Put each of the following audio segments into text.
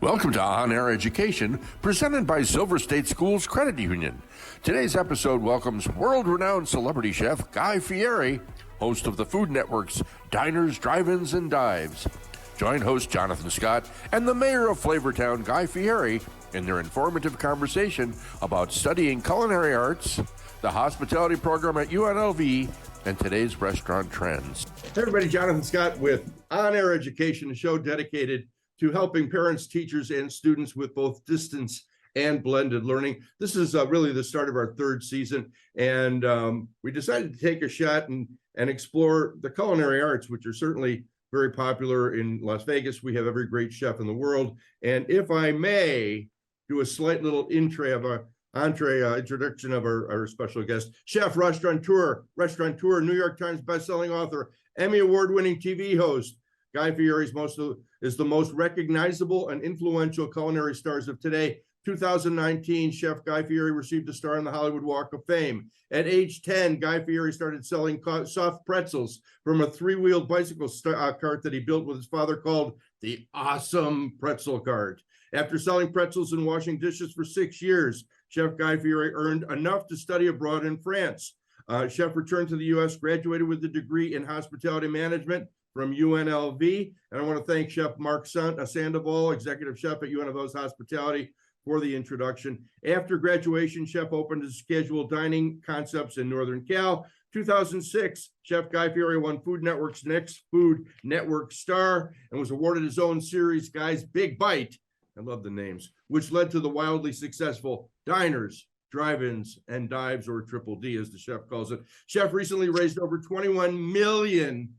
Welcome to On Air Education, presented by Silver State Schools Credit Union. Today's episode welcomes world-renowned celebrity chef Guy Fieri, host of the Food Network's Diners, Drive-Ins, and Dives. Join host Jonathan Scott and the mayor of Flavortown, Guy Fieri, in their informative conversation about studying culinary arts, the hospitality program at UNLV, and today's restaurant trends. Hey everybody, Jonathan Scott with On Air Education, a show dedicated to helping parents, teachers, and students with both distance and blended learning. This is really the start of our third season, and we decided to take a shot and explore the culinary arts, which are certainly very popular in Las Vegas. We have every great chef in the world, and if I may do a slight little introduction of our special guest, chef, restaurateur, New York Times bestselling author, Emmy award-winning TV host. Guy Fieri is the most recognizable and influential culinary stars of today. 2019, Chef Guy Fieri received a star on the Hollywood Walk of Fame. At age 10, Guy Fieri started selling soft pretzels from a three-wheeled bicycle cart that he built with his father called the Awesome Pretzel Cart. After selling pretzels and washing dishes for 6 years, Chef Guy Fieri earned enough to study abroad in France. Chef returned to the U.S., graduated with a degree in hospitality management from UNLV. And I want to thank Chef Mark Sandoval, executive chef at UNLV's hospitality, for the introduction. After graduation, Chef opened his scheduled dining concepts in Northern Cal. 2006, Chef Guy Fieri won Food Network's Next Food Network Star and was awarded his own series, Guy's Big Bite. I love the names, which led to the wildly successful Diners, Drive-Ins, and Dives, or Triple D, as the chef calls it. Chef recently raised over $21 million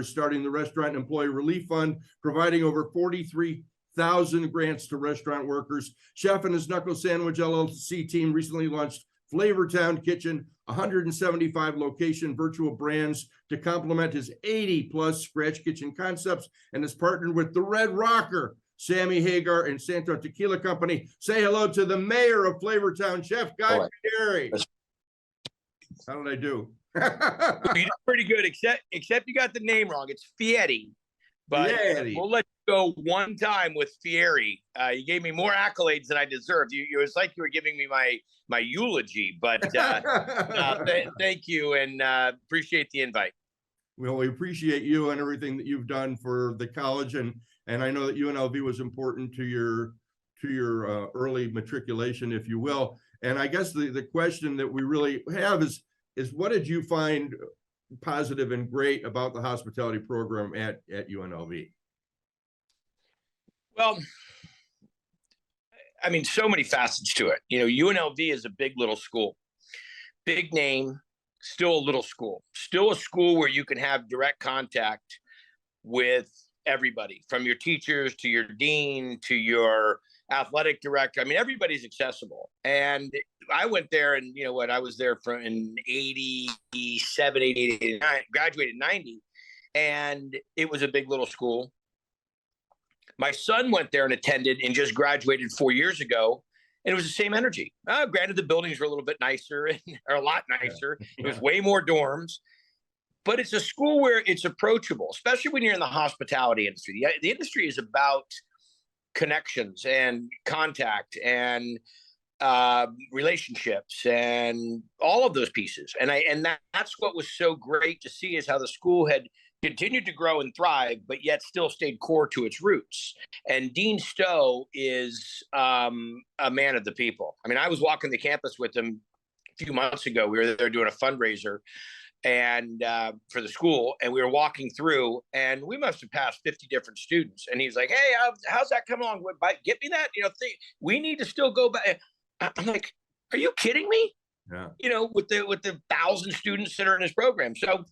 starting the Restaurant Employee Relief Fund, providing over 43,000 grants to restaurant workers. Chef and his Knuckle Sandwich LLC team recently launched Flavortown Kitchen, 175 location virtual brands to complement his 80-plus scratch kitchen concepts, and has partnered with the Red Rocker, Sammy Hagar, and Santo Tequila Company. Say hello to the mayor of Flavortown, Chef Guy Fieri. How did I do? You did pretty good, except you got the name wrong. It's Fieri, but Fieri. We'll let you go one time with Fieri. You gave me more accolades than I deserved. It was like you were giving me my eulogy, but thank you, and appreciate the invite. Well, we appreciate you and everything that you've done for the college, and I know that UNLV was important to your early matriculation, if you will. And I guess the question that we really have is what did you find positive and great about the hospitality program at UNLV? Well, I mean, so many facets to it. You know, UNLV is a big little school, big name, still a little school, still a school where you can have direct contact with everybody, from your teachers to your dean to your athletic director. I mean, everybody's accessible. And I went there, and you know what, I was there in 87, 88, 89, graduated in 90, and it was a big little school. My son went there and attended and just graduated 4 years ago, and it was the same energy. Granted, the buildings were a little bit nicer, or a lot nicer. It was way more dorms, but it's a school where it's approachable, especially when you're in the hospitality industry. The industry is about connections and contact and relationships and all of those pieces. And that's what was so great to see, is how the school had continued to grow and thrive, but yet still stayed core to its roots. And Dean Stowe is a man of the people. I mean, I was walking the campus with him a few months ago. We were there doing a fundraiser and for the school, and we were walking through, and we must have passed 50 different students. And he's like, "Hey, how's that coming along? Get me that, we need to still go back." I'm like, "Are you kidding me?" Yeah. With the 1,000 students that are in his program. So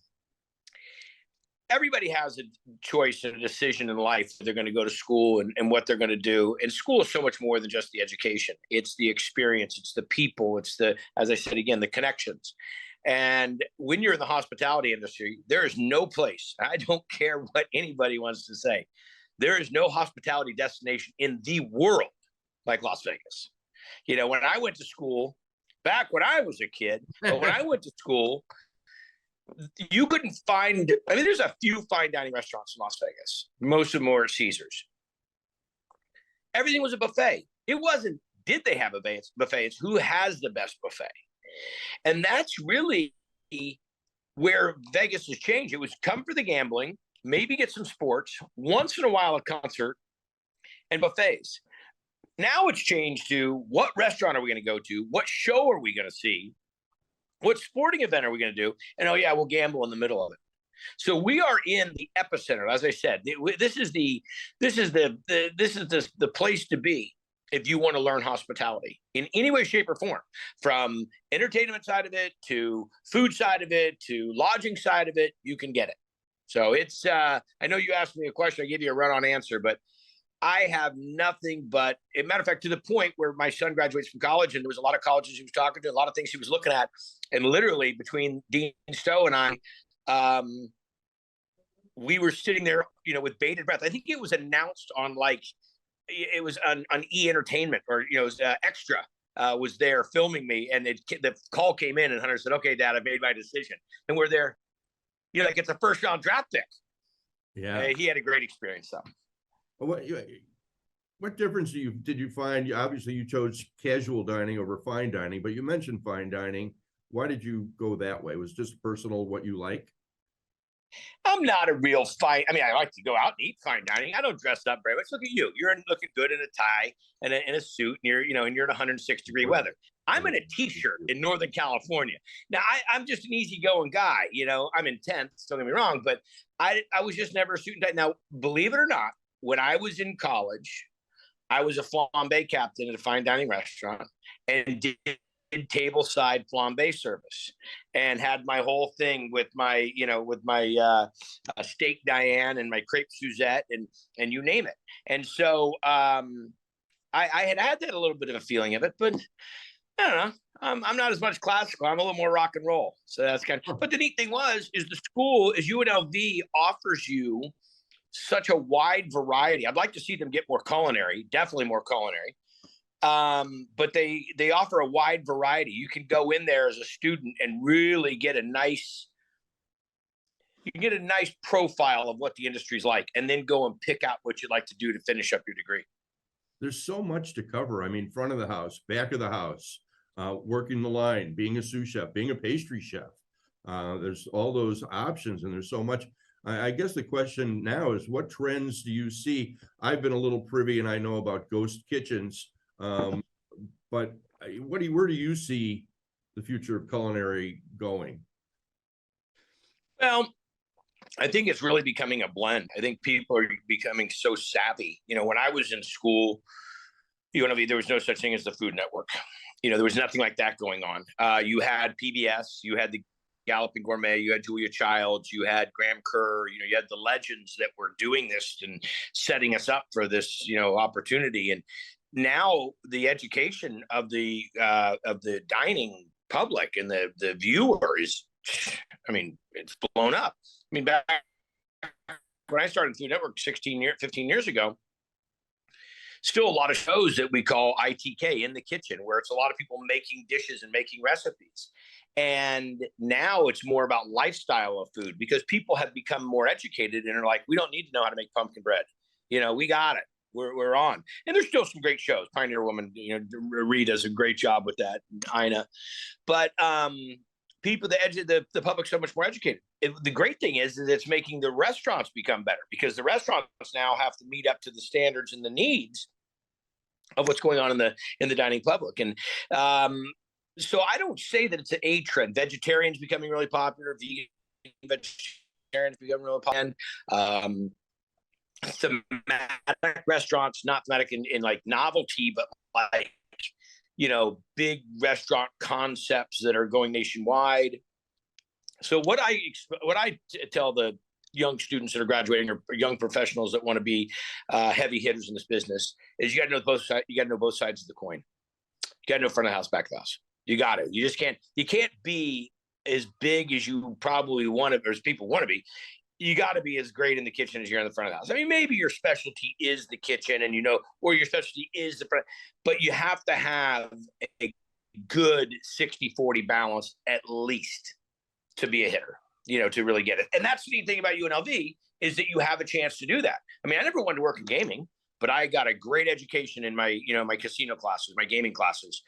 everybody has a choice and a decision in life. They're going to go to school and what they're going to do. And school is so much more than just the education. It's the experience. It's the people. It's as I said again, the connections. And when you're in the hospitality industry, there is no place, I don't care what anybody wants to say, there is no hospitality destination in the world like Las Vegas. When I went to school, back when I was a kid, but when I went to school, you couldn't find, there's a few fine dining restaurants in Las Vegas. Most of them are Caesars. Everything was a buffet. It wasn't, did they have a buffet? It's who has the best buffet. And that's really where Vegas has changed. It was come for the gambling, maybe get some sports, once in a while a concert, and buffets. Now it's changed to what restaurant are we going to go to? What show are we going to see? What sporting event are we going to do? And oh yeah, we'll gamble in the middle of it. So we are in the epicenter. As I said, this is the place to be if you want to learn hospitality in any way, shape, or form, from entertainment side of it to food side of it to lodging side of it. You can get it. So it's. I know you asked me a question. I gave you a run-on answer, but I have nothing but, a matter of fact, to the point where my son graduates from college, and there was a lot of colleges he was talking to, a lot of things he was looking at, and literally between Dean Stowe and I, we were sitting there, with bated breath. I think it was announced on it was on E Entertainment, or it was Extra was there filming me, and the call came in, and Hunter said, "Okay, Dad, I made my decision," and we're there, it's a first round draft pick. Yeah, he had a great experience though. What difference did you find? Obviously, you chose casual dining over fine dining, but you mentioned fine dining. Why did you go that way? Was it just personal what you like? I'm not a real fine. I mean, I like to go out and eat fine dining. I don't dress up very much. Look at you. You're looking good in a tie and in a suit, and you're in 106-degree weather. I'm in a t-shirt in Northern California. Now, I'm just an easygoing guy. I'm intense. Don't get me wrong, but I was just never a suit and tie. Now, believe it or not, when I was in college, I was a flambe captain at a fine dining restaurant and did tableside flambe service, and had my whole thing with my steak Diane and my crepe Suzette and you name it. And so I had that a little bit of a feeling of it, but I don't know. I'm not as much classical. I'm a little more rock and roll. So that's but the neat thing is the school is UNLV offers you such a wide variety. I'd like to see them get more culinary, definitely more culinary. But they offer a wide variety. You can go in there as a student and really get a nice profile of what the industry's like, and then go and pick out what you'd like to do to finish up your degree. There's so much to cover. I mean, front of the house, back of the house, working the line, being a sous chef, being a pastry chef. There's all those options, and there's so much. I guess the question now is, what trends do you see? I've been a little privy, and I know about ghost kitchens, but where do you see the future of culinary going? Well, I think it's really becoming a blend. I think people are becoming so savvy. When I was in school, UNLV, there was no such thing as the Food Network. There was nothing like that going on. You had PBS, you had the Galloping Gourmet, you had Julia Childs, you had Graham Kerr, you had the legends that were doing this and setting us up for this, opportunity. And now the education of the dining public and the viewer is, it's blown up. Back when I started Food Network 15 years ago, still a lot of shows that we call ITK, in the kitchen, where it's a lot of people making dishes and making recipes. And now it's more about lifestyle of food, because people have become more educated and are like, we don't need to know how to make pumpkin bread. We got it. We're on. And there's still some great shows. Pioneer Woman, Reed does a great job with that, Ina. But people, the public's so much more educated. The great thing is it's making the restaurants become better, because the restaurants now have to meet up to the standards and the needs of what's going on in the dining public. And so I don't say that it's a trend. Vegetarians becoming really popular, vegan vegetarians becoming really popular. Thematic restaurants, not thematic in like novelty, but like, big restaurant concepts that are going nationwide. So what I tell the young students that are graduating, or young professionals that want to be heavy hitters in this business, is you got to know both sides. You got to know both sides of the coin. You got to know front of the house, back of the house. You got it. You just can't. You can't be as big as you probably want to, or as people want to be. You got to be as great in the kitchen as you're in the front of the house. Maybe your specialty is the kitchen, and or your specialty is the front, but you have to have a good 60-40 balance at least to be a hitter, to really get it. And that's the neat thing about UNLV, is that you have a chance to do that. I never wanted to work in gaming. but I got a great education in my, my casino classes, my gaming classes.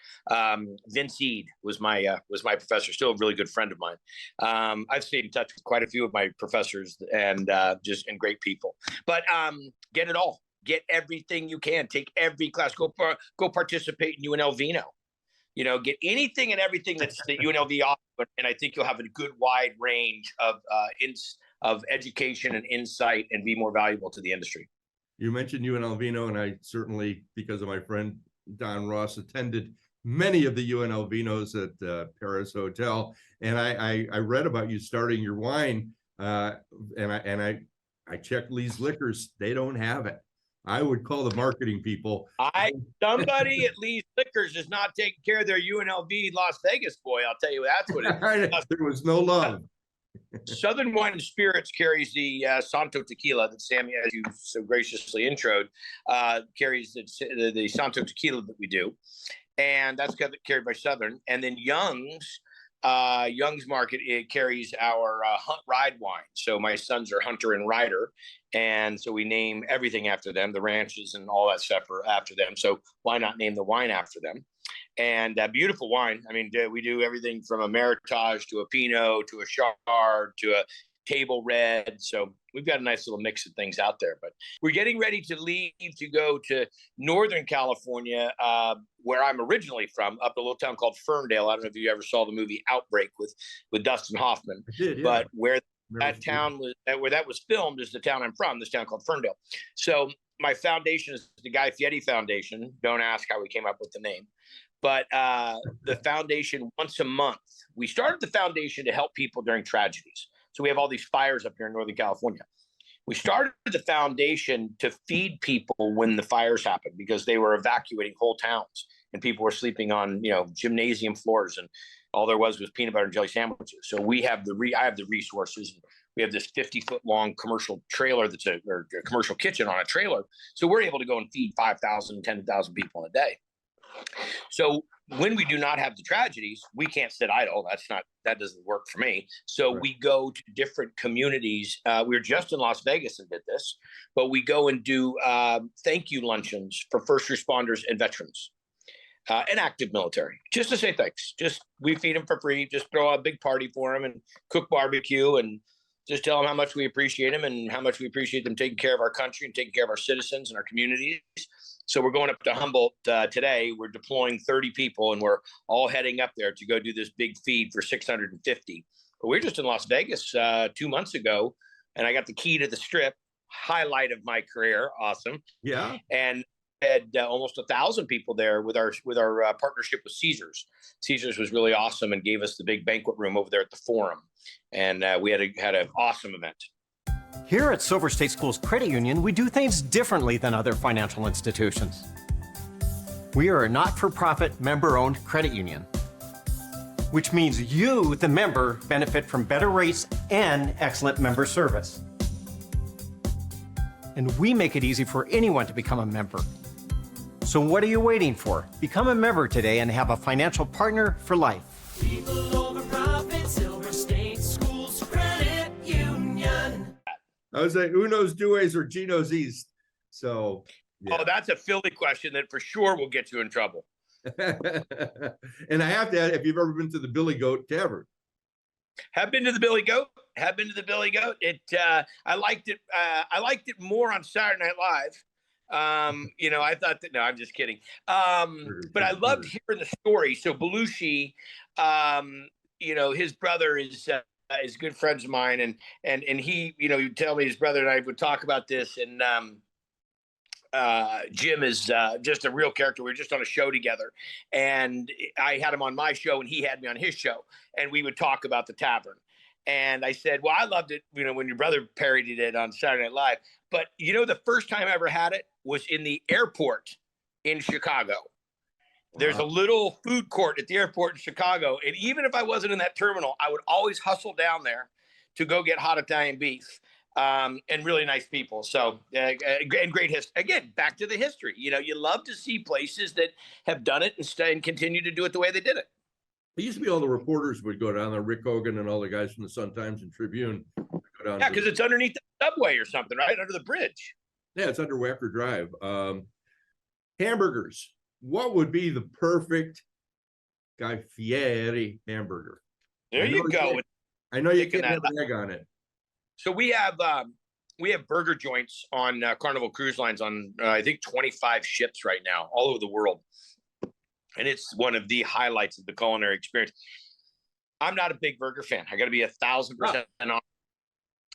Vince Eade was my professor, still a really good friend of mine. I've stayed in touch with quite a few of my professors and great people. But get it all. Get everything you can. Take every class. Go participate in UNLV now. Get anything and everything that UNLV offers, and I think you'll have a good wide range of education and insight, and be more valuable to the industry. You mentioned UNLV, and I certainly, because of my friend Don Ross, attended many of the UNLVs at Paris Hotel, and I read about you starting your wine, and I checked Lee's Liquors. They don't have it. I would call the marketing people. Somebody at Lee's Liquors is not taking care of their UNLV Las Vegas boy. I'll tell you, that's what it is. There was no love. Southern Wine and Spirits carries the Santo Tequila that Sammy, as you so graciously introed, carries the Santo Tequila that we do. And that's carried by Southern. And then Young's Market, it carries our hunt ride wine. So my sons are Hunter and Rider. And so we name everything after them. The ranches and all that stuff are after them. So why not name the wine after them? And beautiful wine. I mean, we do everything from a Meritage to a Pinot to a Chard to a Table Red. So we've got a nice little mix of things out there. But we're getting ready to leave to go to Northern California, where I'm originally from, up a little town called Ferndale. I don't know if you ever saw the movie Outbreak with Dustin Hoffman. I did, yeah. But where that was filmed is the town I'm from, this town called Ferndale. So my foundation is the Guy Fieri Foundation. Don't ask how we came up with the name. But the foundation, once a month, we started the foundation to help people during tragedies. So we have all these fires up here in Northern California. We started the foundation to feed people when the fires happened, because they were evacuating whole towns and people were sleeping on, gymnasium floors, and all there was peanut butter and jelly sandwiches. So I have the resources. We have this 50-foot long commercial trailer that's a commercial kitchen on a trailer. So we're able to go and feed 5,000, 10,000 people in a day. So when we do not have the tragedies, we can't sit idle. That doesn't work for me. So we go to different communities. We were just in Las Vegas and did this, but we go and do thank you luncheons for first responders and veterans and active military, just to say thanks. We feed them for free. Just throw a big party for them and cook barbecue and just tell them how much we appreciate them and how much we appreciate them taking care of our country and taking care of our citizens and our communities. So we're going up to Humboldt today. We're deploying 30 people, and we're all heading up there to go do this big feed for 650. But we were just in Las Vegas 2 months ago, and I got the key to the Strip, highlight of my career. Awesome. Yeah. And had almost 1,000 people there with our partnership with Caesars. Caesars was really awesome and gave us the big banquet room over there at the Forum, and we had an awesome event. Here at Silver State Schools Credit Union, we do things differently than other financial institutions. We are a not-for-profit member-owned credit union, which means you, the member, benefit from better rates and excellent member service. And we make it easy for anyone to become a member. So what are you waiting for? Become a member today and have a financial partner for life. People over profit, Silver State Schools Credit Union. I was like, Uno's Dues or Gino's East. So, yeah. Oh, that's a Philly question that for sure will get you in trouble. And I have to add, if you've ever been to the Billy Goat Tavern. Have been to the Billy Goat. I liked it. I liked it more on Saturday Night Live. I thought that, no, I'm just kidding. But I loved hearing the story. So Belushi, his brother is good friends of mine, and he, he would tell me his brother and I would talk about this, and Jim is just a real character. We were just on a show together, and I had him on my show and he had me on his show, and we would talk about the tavern. And I said, well, I loved it, when your brother parodied it on Saturday Night Live. But, the first time I ever had it was in the airport in Chicago. There's a little food court at the airport in Chicago. And even if I wasn't in that terminal, I would always hustle down there to go get hot Italian beef, and really nice people. So, and great history. Again, back to the history. You love to see places that have done it and continue to do it the way they did it. It used to be all the reporters would go down there, Rick Hogan and all the guys from the Sun-Times and Tribune. Yeah, because it's underneath the subway or something, right? Under the bridge. Yeah, it's under Wacker Drive. Hamburgers. What would be the perfect Guy Fieri hamburger? There you go. I know you Picking can't that have an egg on it. So we have burger joints on Carnival Cruise Lines on I think 25 ships right now all over the world, and it's one of the highlights of the culinary experience. I'm not a big burger fan. I got to be 1,000% on,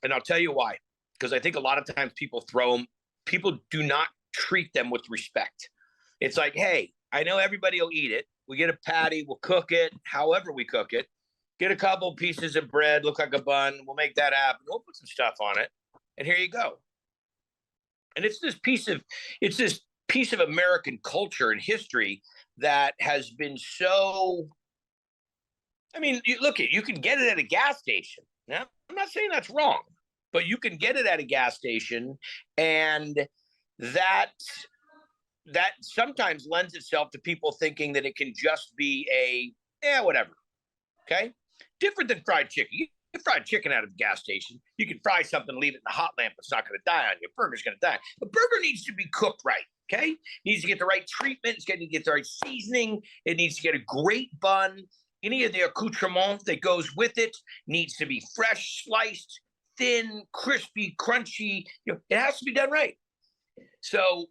and I'll tell you why. Because I think a lot of times people do not treat them with respect. It's like, hey, I know everybody will eat it. We get a patty, we'll cook it, however we cook it. Get a couple pieces of bread, look like a bun. We'll make that happen. We'll put some stuff on it, and here you go. And it's this piece of American culture and history that has been so. I mean, you can get it at a gas station. Now, I'm not saying that's wrong, but you can get it at a gas station, and that sometimes lends itself to people thinking that it can just be whatever. Okay. Different than fried chicken. You get fried chicken out of a gas station. You can fry something, leave it in the hot lamp. It's not going to die on you. A burger's going to die. A burger needs to be cooked right. Okay. It needs to get the right treatment. It's going to get the right seasoning. It needs to get a great bun. Any of the accoutrement that goes with it needs to be fresh, sliced, thin, crispy, crunchy. It has to be done right. So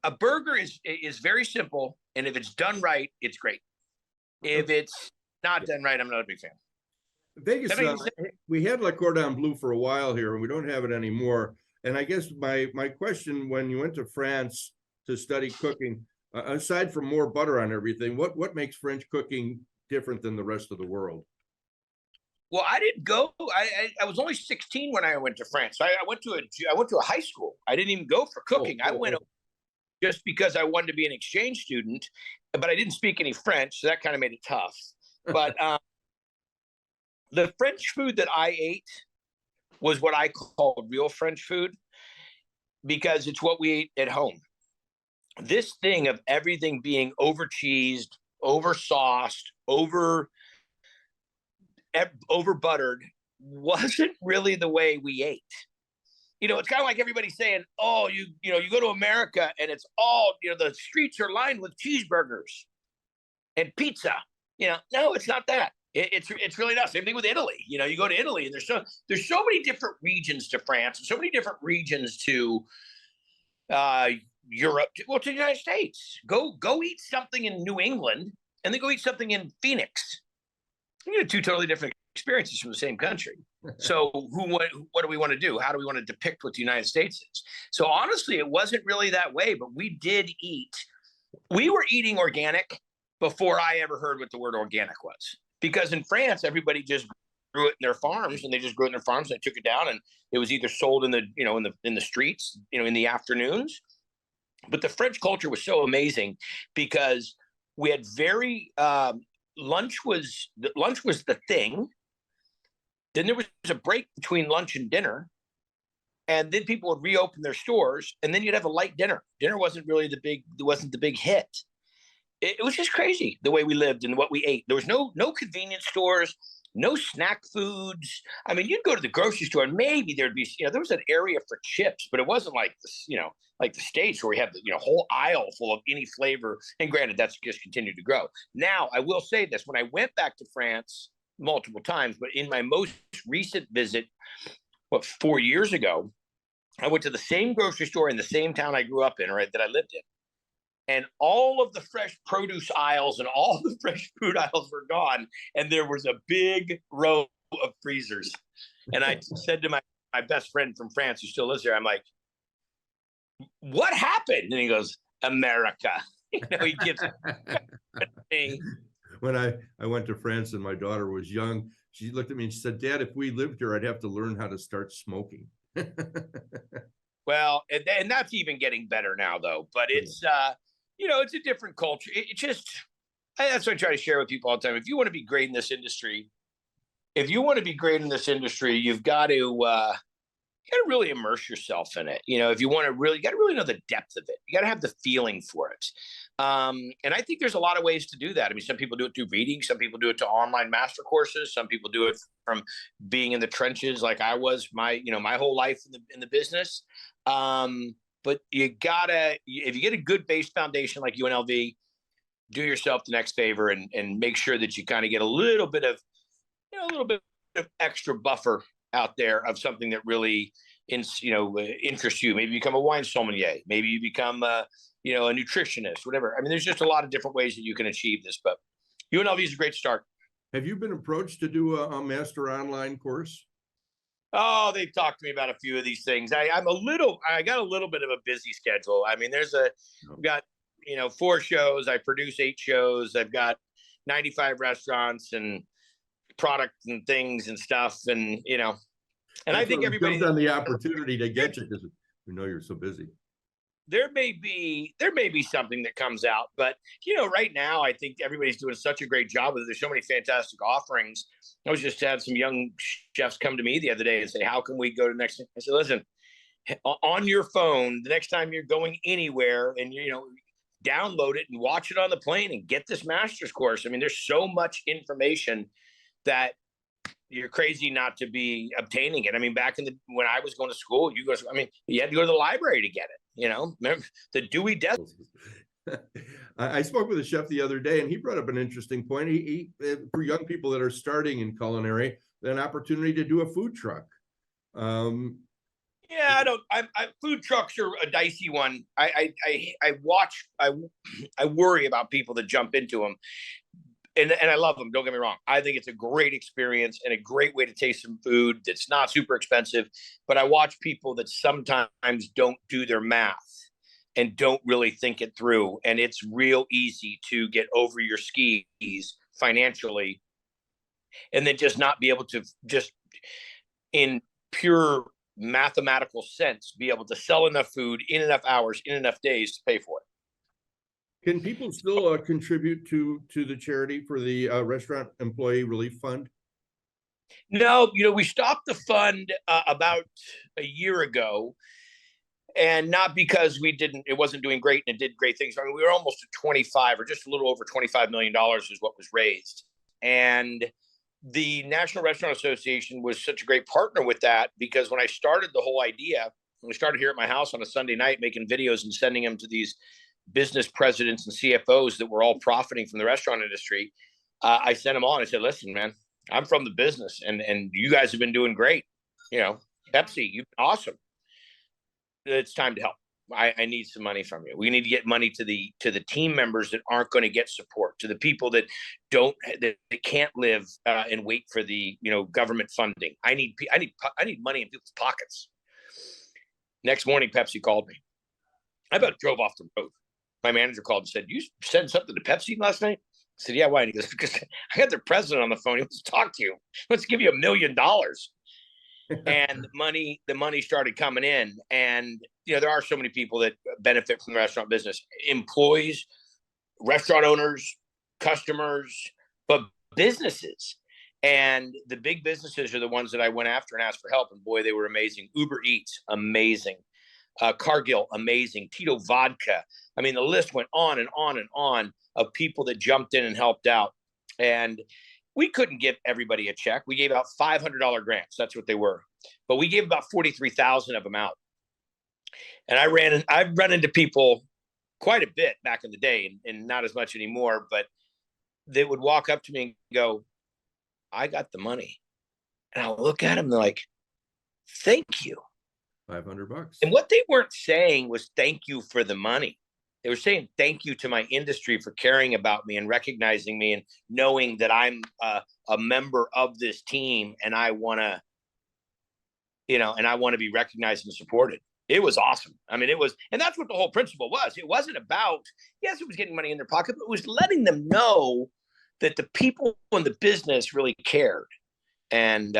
a burger is very simple, and if it's done right, it's great. If it's not done right, I'm not a big fan. Vegas, we had Le Cordon Bleu for a while here, and we don't have it anymore. And I guess my question, when you went to France to study cooking, aside from more butter on everything, what makes French cooking different than the rest of the world? Well, I didn't go. I was only 16 when I went to France. I went to a high school. I didn't even go for cooking. I went just because I wanted to be an exchange student, but I didn't speak any French, so that kind of made it tough. But the French food that I ate was what I called real French food, because it's what we ate at home. This thing of everything being over cheesed, over sauced, over buttered wasn't really the way we ate. It's kind of like everybody saying, oh, you go to America and it's all, the streets are lined with cheeseburgers and pizza. No, it's not that. It's really not. Same thing with Italy. You go to Italy and there's so many different regions to France, and so many different regions to Europe, to the United States. Go eat something in New England and then go eat something in Phoenix. You get two totally different experiences from the same country. So what do we want to do? How do we want to depict what the United States is? So honestly, it wasn't really that way, but we were eating organic before I ever heard what the word organic was. Because in France, everybody just grew it in their farms, and they just grew it in their farms, and they took it down, and it was either sold in the streets, in the afternoons. But the French culture was so amazing because we had lunch was the thing. Then there was a break between lunch and dinner, and then people would reopen their stores, and then you'd have a light dinner. Dinner wasn't the big hit. It was just crazy the way we lived and what we ate. There was no convenience stores, no snack foods. I mean, you'd go to the grocery store and maybe there'd be, there was an area for chips, but it wasn't like this, like the States where we have the whole aisle full of any flavor. And granted, that's just continued to grow. Now, I will say this: when I went back to France multiple times, but in my most recent visit, 4 years ago, I went to the same grocery store in the same town I grew up in, right, that I lived in. And all of the fresh produce aisles and all the fresh food aisles were gone. And there was a big row of freezers. And I said to my best friend from France, who still lives there, I'm like, what happened? And he goes, America. He gives me. When I went to France and my daughter was young, she looked at me and she said, Dad, if we lived here, I'd have to learn how to start smoking. Well, and that's even getting better now, though. But it's, it's a different culture. That's what I try to share with people all the time. If you want to be great in this industry, you've got to really immerse yourself in it. If you want to really, you got to really know the depth of it. You got to have the feeling for it. And I think there's a lot of ways to do that. I mean, some people do it through reading. Some people do it to online master courses. Some people do it from being in the trenches like I was my whole life in the business. But you gotta, if you get a good base foundation like UNLV, do yourself the next favor and make sure that you kind of get a little bit of extra buffer out there of something that really interests you. Maybe you become a wine sommelier. Maybe you become a nutritionist, whatever. I mean, there's just a lot of different ways that you can achieve this, but UNLV is a great start. Have you been approached to do a master online course? Oh, they've talked to me about a few of these things. I got a little bit of a busy schedule. I mean, I've got, 4 shows. I produce 8 shows. I've got 95 restaurants and product and things and stuff. And, I think everybody jumped on the opportunity to get you because we know you're so busy. There may be something that comes out, but right now I think everybody's doing such a great job with it. There's so many fantastic offerings. I was just had some young chefs come to me the other day and say, how can we go to next? I said, listen, on your phone, the next time you're going anywhere and download it and watch it on the plane and get this master's course. I mean, there's so much information that you're crazy not to be obtaining it. I mean, back when I was going to school, you had to go to the library to get it, remember the Dewey Desk. I spoke with a chef the other day and he brought up an interesting point. He for young people that are starting in culinary, an opportunity to do a food truck. Yeah, food trucks are a dicey one. I worry about people that jump into them. And I love them. Don't get me wrong. I think it's a great experience and a great way to taste some food that's not super expensive. But I watch people that sometimes don't do their math and don't really think it through. And it's real easy to get over your skis financially and then just not be able to, just in pure mathematical sense, be able to sell enough food in enough hours, in enough days to pay for it. Can people still contribute to the charity for the Restaurant Employee Relief Fund? No, we stopped the fund about a year ago, and not because it wasn't doing great and it did great things. I mean, we were almost at 25 or just a little over $25 million is what was raised. And the National Restaurant Association was such a great partner with that, because when I started the whole idea, we started here at my house on a Sunday night making videos and sending them to these business presidents and CFOs that were all profiting from the restaurant industry. I sent them on and said, listen, man, I'm from the business and you guys have been doing great. Pepsi, you've been awesome. It's time to help. I need some money from you. We need to get money to the team members that aren't going to get support, to the people that can't live and wait for the government funding. I need money in people's pockets. Next morning, Pepsi called me. I about drove off the road. My manager called and said, "You said something to Pepsi last night?" I said, "Yeah, why?" And he goes, "Because I got their president on the phone. He wants to talk to you. Let's give you $1 million." And the money started coming in. And, there are so many people that benefit from the restaurant business: employees, restaurant owners, customers, but businesses. And the big businesses are the ones that I went after and asked for help. And boy, they were amazing. Uber Eats, amazing. Cargill, amazing. Tito Vodka. I mean, the list went on and on and on of people that jumped in and helped out. And we couldn't give everybody a check. We gave out $500 grants. That's what they were. But we gave about 43,000 of them out. And I've run into people quite a bit back in the day, and not as much anymore, but they would walk up to me and go, "I got the money." And I'll look at them, they're like, "Thank you." $500. And what they weren't saying was thank you for the money. They were saying thank you to my industry for caring about me and recognizing me and knowing that I'm a member of this team, and I want to, be recognized and supported. It was awesome. I mean, and that's what the whole principle was. It wasn't about, yes, it was getting money in their pocket, but it was letting them know that the people in the business really cared. And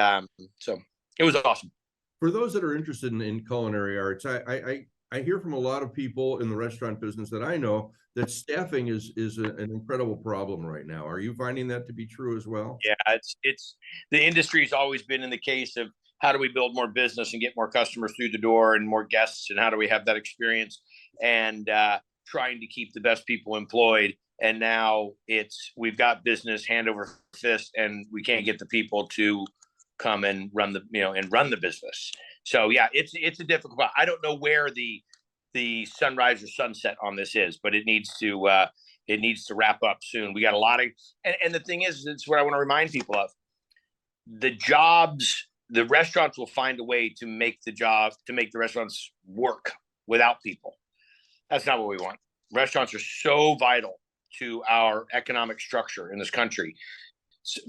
so it was awesome. For those that are interested in culinary arts, I hear from a lot of people in the restaurant business that I know that staffing is an incredible problem right now. Are you finding that to be true as well? Yeah, it's the industry's always been in the case of how do we build more business and get more customers through the door and more guests, and how do we have that experience, and trying to keep the best people employed. And now we've got business hand over fist, and we can't get the people to come and run the business. So yeah, it's a difficult part. I don't know where the sunrise or sunset on this is, but it needs to wrap up soon. We got a lot of, and the thing is, it's what I want to remind people of. The restaurants will find a way to make the restaurants work without people. That's not what we want. Restaurants are so vital to our economic structure in this country,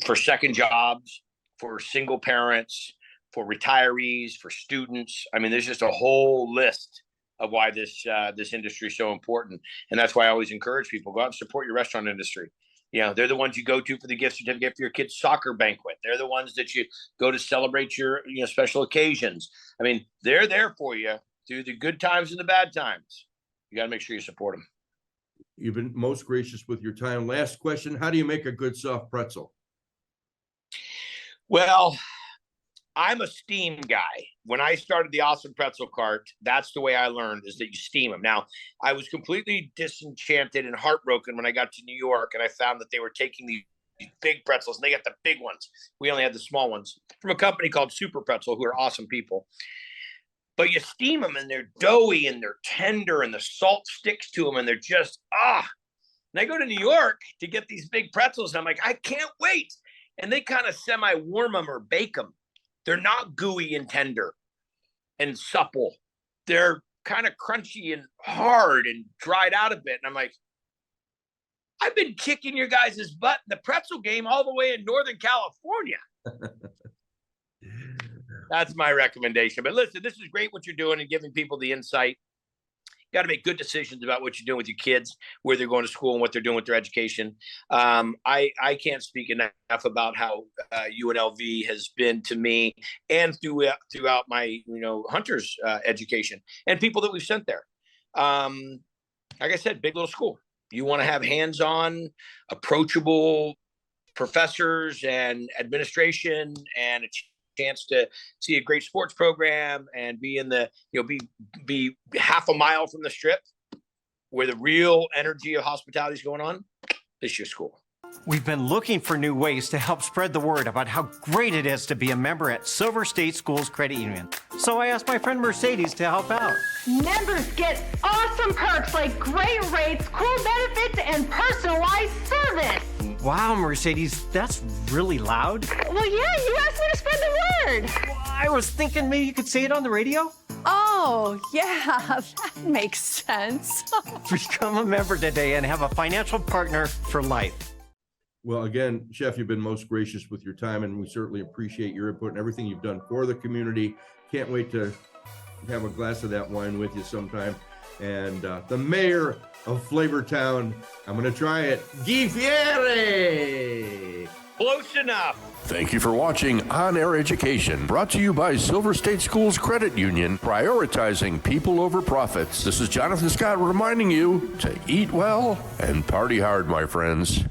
for second jobs, for single parents, for retirees, for students. I mean, there's just a whole list of why this industry is so important. And that's why I always encourage people, go out and support your restaurant industry. You know, they're the ones you go to for the gift certificate for your kid's soccer banquet. They're the ones that you go to celebrate your special occasions. I mean, they're there for you through the good times and the bad times. You got to make sure you support them. You've been most gracious with your time. Last question. How do you make a good soft pretzel? Well, I'm a steam guy. When I started the Awesome Pretzel Cart, that's the way I learned, is that you steam them. Now, I was completely disenchanted and heartbroken when I got to New York and I found that they were taking these big pretzels and they got the big ones. We only had the small ones from a company called Super Pretzel, who are awesome people. But you steam them and they're doughy and they're tender and the salt sticks to them and they're just, And I go to New York to get these big pretzels and I'm like, I can't wait. And they kind of semi-warm them or bake them. They're not gooey and tender and supple. They're kind of crunchy and hard and dried out a bit. And I'm like, I've been kicking your guys' butt in the pretzel game all the way in Northern California. That's my recommendation. But listen, this is great what you're doing and giving people the insight. You got to make good decisions about what you're doing with your kids, where they're going to school and what they're doing with their education. I can't speak enough about how UNLV has been to me and throughout my Hunter's education and people that we've sent there. Like I said, big little school. You want to have hands-on, approachable professors and administration and a chance to see a great sports program and be in the be half a mile from the Strip where the real energy of hospitality is going on. This is your school. We've been looking for new ways to help spread the word about how great it is to be a member at Silver State Schools Credit Union. So I asked my friend Mercedes to help out. Members get awesome perks like great rates, cool benefits, and personalized service. Wow, Mercedes, that's really loud. Well, yeah, you asked me to spread the word. I was thinking maybe you could say it on the radio. Oh, yeah, that makes sense. Become a member today and have a financial partner for life. Well, again, Chef, you've been most gracious with your time, and we certainly appreciate your input and everything you've done for the community. Can't wait to have a glass of that wine with you sometime. And the mayor of Flavortown, I'm going to try it, GUY FIERI. Close enough. Thank you for watching On Air Education, brought to you by Silver State Schools Credit Union, prioritizing people over profits. This is Jonathan Scott reminding you to eat well and party hard, my friends.